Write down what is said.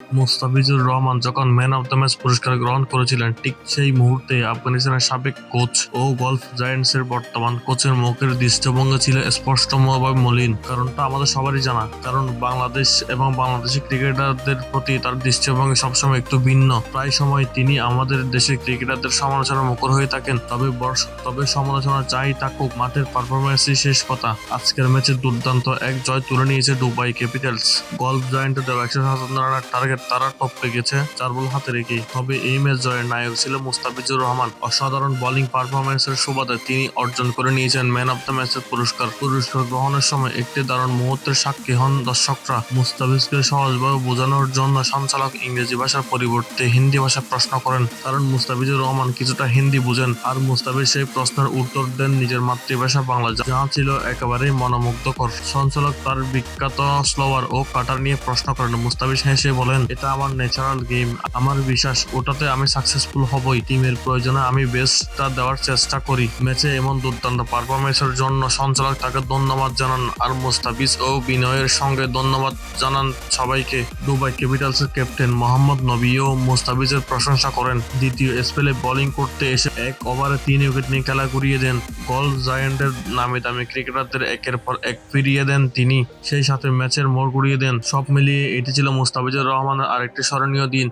মুস্তাফিজুর রহমান যখন man of the match পুরস্কার গ্রহণ করেছিলেন, ঠিক সেই মুহূর্তে আফগানিস্তানের সাবেক কোচ ও গলফ জায়ান্টসের বর্তমান কোচের মুখের দৃষ্টিভঙ্গি ছিল স্পষ্টভাবে মলিন। কারণটা আমাদের সবারই জানা, কারণ বাংলাদেশ এবং বাংলাদেশি ক্রিকেটারদের প্রতি তার দৃষ্টিভঙ্গি সবসময় একটু ভিন্ন। প্রায় সময় তিনি আমাদের দেশের ক্রিকেটারদের সমালোচনার মুখর হয়ে থাকেন। তবে সমালোচনা যাই থাকুক, মাঠের পারফরমেন্সই শেষ কথা। আজকের ম্যাচে দুর্দান্ত এক জয় তুলে নিয়েছে দুবাই ক্যাপিটালস। গলফ জায়ান্টের দেওয়া 157 রানের টার্গেট তারা টপকে গেছে 4 বল হাতে রেখে। তবে এই ম্যাচ জয়ের নায়ক ছিল মুস্তাফিজুর রহমান। অসাধারণ বোলিং পারফরমেন্সের সুবাদে তিনি অর্জন করে নিয়েছেন ম্যান অব দ্য ম্যাচের পুরস্কার। পুরস্কার গ্রহণের সময় একটি দারুণ মুহূর্তের সাক্ষী হন দর্শকরা। মুস্তাফিজকে সহজভাবে বোঝানোর জন্য সঞ্চালক ইংরেজি ভাষার পরিবর্তে হিন্দি ভাষায় প্রশ্ন করেন, কারণ মুস্তাফিজুর রহমান কিছুটা হিন্দি বুঝেন। আর মুস্তাফিজ সেই প্রশ্নের উত্তর দেন নিজের মাতৃভাষা বাংলা, যা ছিল একেবারেই মনোমুগ্ধকর। সঞ্চালক তার বিখ্যাত স্লোয়ার ও কাটার নিয়ে প্রশ্ন করেন। মুস্তাফিজ হেসে বলেন, এটা আমার ন্যাচারাল গেম, আমার বিশ্বাস ওটাতে আমি সাকসেসফুল হবই। টিমের প্রয়োজনে আমি বেস্টটা দেওয়ার চেষ্টা করি। ম্যাচে এমন দুর্দান্ত পারফরমেন্সের জন্য সঞ্চালক তাকে ধন্যবাদ জানান, আর মুস্তাফিজ ও বিনয়ের সঙ্গে ধন্যবাদ জানান সবাইকে। দুবাই ক্যাপিটালসের ক্যাপ্টেন মোহাম্মদ নবীও মুস্তাফিজের প্রশংসা করেন। দ্বিতীয় স্পেলে বোলিং করতে এসে 1 ওভারে 3 উইকেট নিয়ে খেলা ঘুরিয়ে দেন। গলফ জায়ান্টের নামি দামি ক্রিকেটারদের একের পর এক ফিরিয়ে দেন তিনি, সেই সাথে ম্যাচের মোড় ঘুরিয়ে দেন। সব মিলিয়ে এটি ছিল মুস্তাফিজুর রহমানের আরেকটি স্মরণীয় দিন।